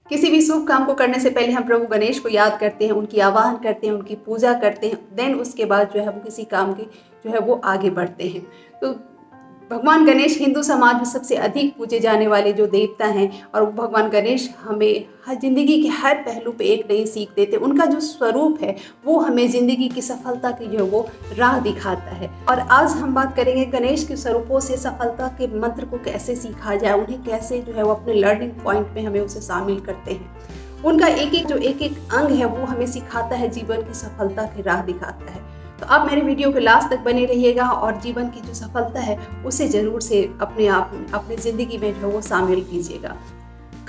किसी भी शुभ काम को करने से पहले हम प्रभु गणेश को याद करते हैं, उनकी आवाहन करते हैं, उनकी पूजा करते हैं, देन उसके बाद जो है वो किसी काम की जो है वो आगे बढ़ते हैं। तो भगवान गणेश हिंदू समाज में सबसे अधिक पूजे जाने वाले जो देवता हैं, और भगवान गणेश हमें हर ज़िंदगी के हर पहलू पे एक नई सीख देते हैं। उनका जो स्वरूप है वो हमें ज़िंदगी की सफलता की जो है वो राह दिखाता है। और आज हम बात करेंगे गणेश के स्वरूपों से सफलता के मंत्र को कैसे सीखा जाए, उन्हें कैसे जो है वो अपने लर्निंग पॉइंट में हमें उसे शामिल करते हैं। उनका एक एक अंग है वो हमें सिखाता है, जीवन की सफलता की राह दिखाता है। तो आप मेरे वीडियो के लास्ट तक बने रहिएगा और जीवन की जो सफलता है उसे ज़रूर से अपनी ज़िंदगी में जो वो शामिल कीजिएगा।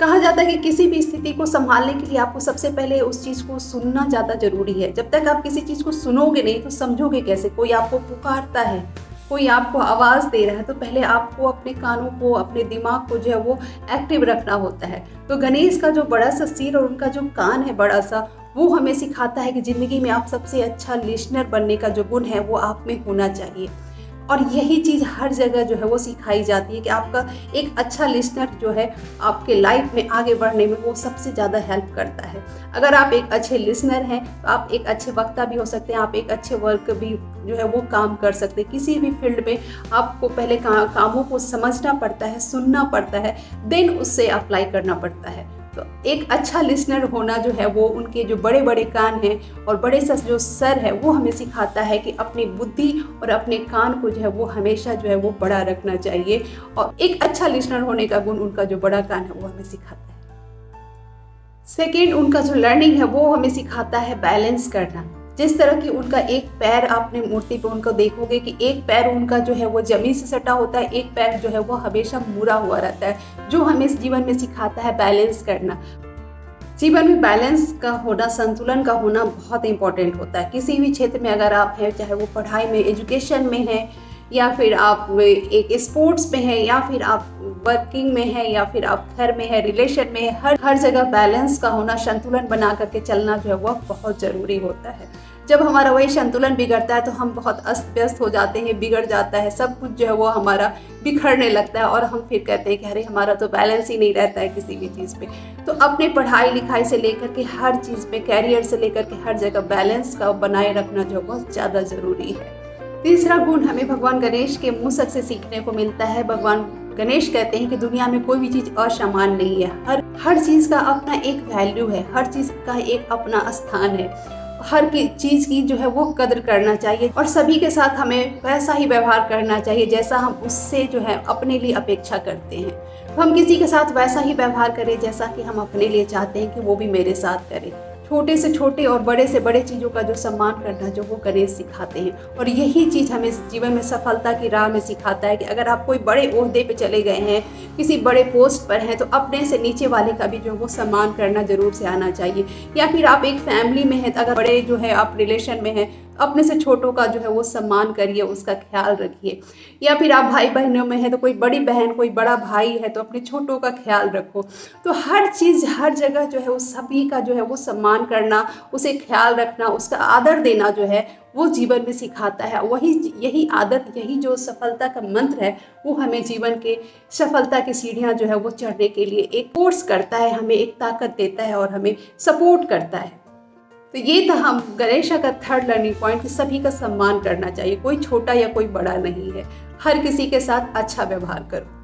कहा जाता है कि किसी भी स्थिति को संभालने के लिए आपको सबसे पहले उस चीज़ को सुनना ज़्यादा ज़रूरी है। जब तक आप किसी चीज़ को सुनोगे नहीं तो समझोगे कैसे। कोई आपको पुकारता है, कोई आपको आवाज़ दे रहा है, तो पहले आपको अपने कानों को, अपने दिमाग को जो है वो एक्टिव रखना होता है। तो गणेश का जो बड़ा सा सिर और उनका जो कान है बड़ा सा, वो हमें सिखाता है कि ज़िंदगी में आप सबसे अच्छा लिसनर बनने का जो गुण है वो आप में होना चाहिए। और यही चीज़ हर जगह जो है वो सिखाई जाती है कि आपका एक अच्छा लिसनर जो है आपके लाइफ में आगे बढ़ने में वो सबसे ज़्यादा हेल्प करता है। अगर आप एक अच्छे लिसनर हैं तो आप एक अच्छे वक्ता भी हो सकते हैं, आप एक अच्छे वर्क भी जो है वो काम कर सकते हैं। किसी भी फील्ड में आपको पहले कामों को समझना पड़ता है, सुनना पड़ता है, देन उससे अप्लाई करना पड़ता है। तो एक अच्छा लिसनर होना जो है वो उनके जो बड़े बड़े कान हैं और बड़े सा जो सर है वो हमें सिखाता है कि अपनी बुद्धि और अपने कान को जो है वो हमेशा जो है वो बड़ा रखना चाहिए। और एक अच्छा लिसनर होने का गुण उनका जो बड़ा कान है वो हमें सिखाता है। सेकेंड, उनका जो लर्निंग है वो हमें सिखाता है बैलेंस करना। जिस तरह की उनका एक पैर आपने मूर्ति पे उनको देखोगे कि एक पैर उनका जो है वो जमीन से सटा होता है, एक पैर जो है वो हमेशा मुड़ा हुआ रहता है, जो हमें जीवन में सिखाता है बैलेंस करना। जीवन में बैलेंस का होना, संतुलन का होना बहुत इंपॉर्टेंट होता है। किसी भी क्षेत्र में अगर आप हैं, चाहे वो पढ़ाई में, एजुकेशन में है, या फिर आप एक स्पोर्ट्स में है, या फिर आप वर्किंग में है, या फिर आप घर में है, रिलेशन में है, हर जगह बैलेंस का होना, संतुलन बना करके चलना जो है वह बहुत ज़रूरी होता है। जब हमारा वही संतुलन बिगड़ता है तो हम बहुत अस्त व्यस्त हो जाते हैं, बिगड़ जाता है, सब कुछ जो है वो हमारा बिखरने लगता है और हम फिर कहते हैं कि अरे हमारा तो बैलेंस ही नहीं रहता है किसी भी चीज़ पे। तो अपने पढ़ाई लिखाई से लेकर के हर चीज़ में, कैरियर से लेकर के हर जगह बैलेंस का बनाए रखना जो बहुत ज़्यादा ज़रूरी है। तीसरा गुण हमें भगवान गणेश के मुँह से सीखने को मिलता है। भगवान गणेश कहते हैं कि दुनिया में कोई भी चीज़ असामान्य नहीं है। हर चीज़ का अपना एक वैल्यू है, हर चीज़ का एक अपना स्थान है। हर चीज़ की जो है वो कदर करना चाहिए और सभी के साथ हमें वैसा ही व्यवहार करना चाहिए जैसा हम उससे जो है अपने लिए अपेक्षा करते हैं। तो हम किसी के साथ वैसा ही व्यवहार करें जैसा कि हम अपने लिए चाहते हैं कि वो भी मेरे साथ करे। छोटे से छोटे और बड़े से बड़े चीज़ों का जो सम्मान करना जो वो गणेश सिखाते हैं। और यही चीज़ हमें जीवन में सफलता की राह में सिखाता है कि अगर आप कोई बड़े ओहदे पे चले गए हैं, किसी बड़े पोस्ट पर हैं, तो अपने से नीचे वाले का भी जो वो सम्मान करना ज़रूर से आना चाहिए। या फिर आप एक फैमिली में हैं, तो अगर बड़े जो है आप रिलेशन में हैं, अपने से छोटों का जो है वो सम्मान करिए, उसका ख्याल रखिए। या फिर आप भाई बहनों में हैं तो कोई बड़ी बहन, कोई बड़ा भाई है तो अपने छोटों का ख्याल रखो। तो हर चीज़, हर जगह जो है वो सभी का जो है वो सम्मान करना, उसे ख्याल रखना, उसका आदर देना जो है वो जीवन में सिखाता है। यही आदत, यही जो सफलता का मंत्र है वो हमें जीवन के सफलता की सीढ़ियाँ जो है वो चढ़ने के लिए एक फोर्स करता है, हमें एक ताकत देता है और हमें सपोर्ट करता है। तो ये था हम गणेश का थर्ड लर्निंग पॉइंट कि सभी का सम्मान करना चाहिए, कोई छोटा या कोई बड़ा नहीं है, हर किसी के साथ अच्छा व्यवहार करो।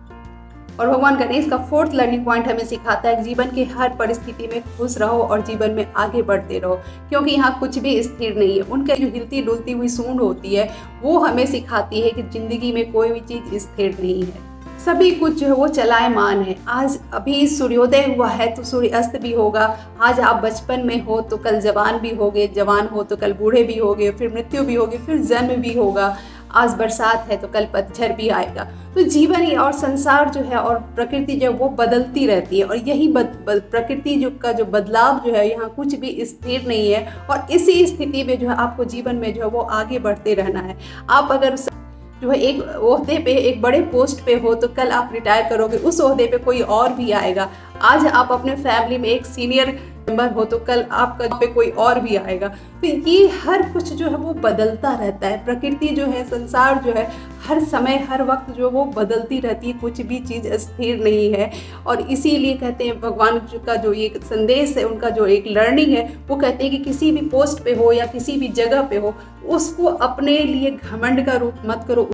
और भगवान गणेश का फोर्थ लर्निंग पॉइंट हमें सिखाता है कि जीवन की हर परिस्थिति में खुश रहो और जीवन में आगे बढ़ते रहो, क्योंकि यहाँ कुछ भी स्थिर नहीं है। उनके जो हिलती डुलती हुई सूंड होती है वो हमें सिखाती है कि जिंदगी में कोई भी चीज़ स्थिर नहीं है, सभी कुछ जो है वो चलायमान है। आज अभी सूर्योदय हुआ है तो सूर्य अस्त भी होगा। आज आप बचपन में हो तो कल जवान भी होगे, जवान हो तो कल बूढ़े भी होगे, फिर मृत्यु भी होगी, फिर जन्म भी होगा। आज बरसात है तो कल पतझड़ भी आएगा। तो जीवन ही और संसार जो है और प्रकृति जो है वो बदलती रहती है और यही प्रकृति का जो बदलाव जो है, यहाँ कुछ भी स्थिर नहीं है। और इसी स्थिति में जो है आपको जीवन में जो है वो आगे बढ़ते रहना है। आप अगर जो है एक ओहदे पे, एक बड़े पोस्ट पे हो तो कल आप रिटायर करोगे, उस ओहदे पे कोई और भी आएगा। आज आप अपने फैमिली में एक सीनियर मेंबर हो तो कल आपका पे कोई और भी आएगा। तो ये हर कुछ जो है वो बदलता रहता है। प्रकृति जो है, संसार जो है, हर समय हर वक्त जो वो बदलती रहती है, कुछ भी चीज़ स्थिर नहीं है। और इसीलिए कहते हैं भगवान का जो ये संदेश है, उनका जो एक लर्निंग है, वो कहते हैं कि किसी भी पोस्ट पे हो या किसी भी जगह पे हो, उसको अपने लिए घमंड का रूप मत करो।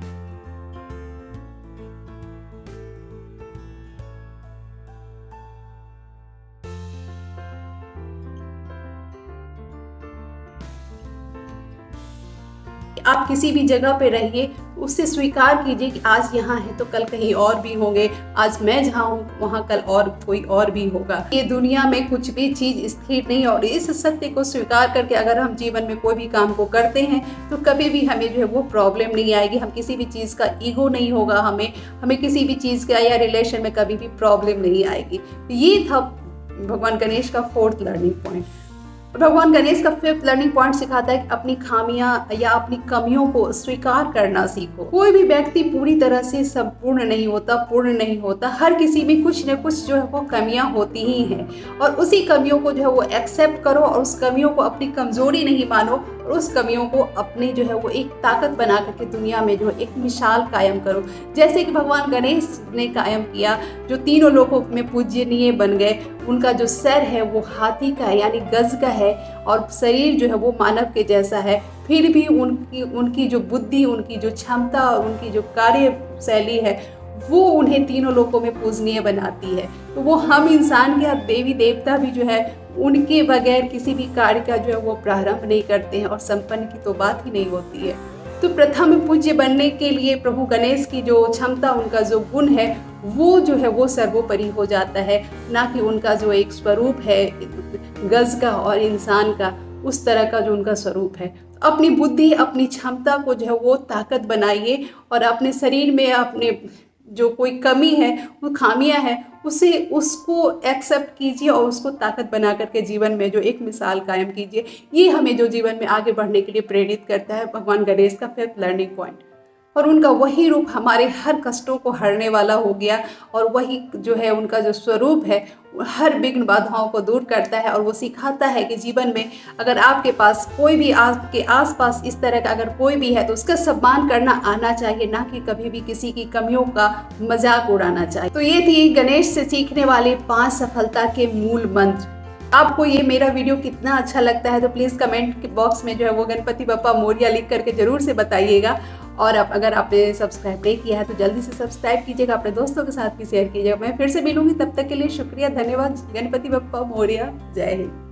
आप किसी भी जगह पे रहिए, उससे स्वीकार कीजिए कि आज यहाँ है तो कल कहीं और भी होंगे, आज मैं जहाँ हूँ वहाँ कल और कोई और भी होगा। ये दुनिया में कुछ भी चीज़ स्थिर नहीं है और इस सत्य को स्वीकार करके अगर हम जीवन में कोई भी काम को करते हैं तो कभी भी हमें जो है वो प्रॉब्लम नहीं आएगी। हम किसी भी चीज़ का ईगो नहीं होगा, हमें किसी भी चीज़ का या रिलेशन में कभी भी प्रॉब्लम नहीं आएगी। ये था भगवान गणेश का 4th लर्निंग पॉइंट। भगवान गणेश का 5th लर्निंग पॉइंट सिखाता है कि अपनी खामियां या अपनी कमियों को स्वीकार करना सीखो। कोई भी व्यक्ति पूरी तरह से संपूर्ण नहीं होता, पूर्ण नहीं होता। हर किसी में कुछ न कुछ जो है वो कमियां होती ही हैं और उसी कमियों को जो है वो एक्सेप्ट करो और उस कमियों को अपनी कमजोरी नहीं मानो और उस कमियों को अपनी जो है वो एक ताकत बना करके दुनिया में जो एक मिसाल कायम करो, जैसे कि भगवान गणेश ने कायम किया, जो तीनों लोगों में पूजनीय बन गए। उनका जो सर है वो हाथी का है यानी गज का है और शरीर जो है वो मानव के जैसा है, फिर भी उनकी जो बुद्धि, उनकी जो क्षमता और उनकी जो कार्यशैली है वो उन्हें तीनों लोगों में पूजनीय बनाती है। तो वो हम इंसान के देवी देवता भी जो है उनके बगैर किसी भी कार्य का जो है वो प्रारंभ नहीं करते हैं और संपन्न की तो बात ही नहीं होती है। तो प्रथम पूज्य बनने के लिए प्रभु गणेश की जो क्षमता, उनका जो गुण है वो जो है वो सर्वोपरि हो जाता है, ना कि उनका जो एक स्वरूप है गज का और इंसान का, उस तरह का जो उनका स्वरूप है। अपनी बुद्धि, अपनी क्षमता को जो है वो ताकत बनाइए और अपने शरीर में अपने जो कोई कमी है, वो खामियां है, उसको एक्सेप्ट कीजिए और उसको ताकत बना करके जीवन में जो एक मिसाल कायम कीजिए। ये हमें जो जीवन में आगे बढ़ने के लिए प्रेरित करता है भगवान गणेश का 5th लर्निंग पॉइंट। और उनका वही रूप हमारे हर कष्टों को हरने वाला हो गया और वही जो है उनका जो स्वरूप है हर विघ्न बाधाओं को दूर करता है और वो सिखाता है कि जीवन में अगर आपके पास कोई भी, आपके आसपास इस तरह का अगर कोई भी है तो उसका सम्मान करना आना चाहिए, ना कि कभी भी किसी की कमियों का मजाक उड़ाना चाहिए। तो ये थी गणेश से सीखने वाले 5 सफलता के मूल मंत्र। आपको ये मेरा वीडियो कितना अच्छा लगता है तो प्लीज़ कमेंट बॉक्स में जो है वो गणपति बप्पा मोरिया लिख करके ज़रूर से बताइएगा। और अगर आपने सब्सक्राइब नहीं किया है तो जल्दी से सब्सक्राइब कीजिएगा, अपने दोस्तों के साथ भी शेयर कीजिएगा। मैं फिर से मिलूंगी, तब तक के लिए शुक्रिया, धन्यवाद। गणपति बप्पा मोरिया, जय हिंद।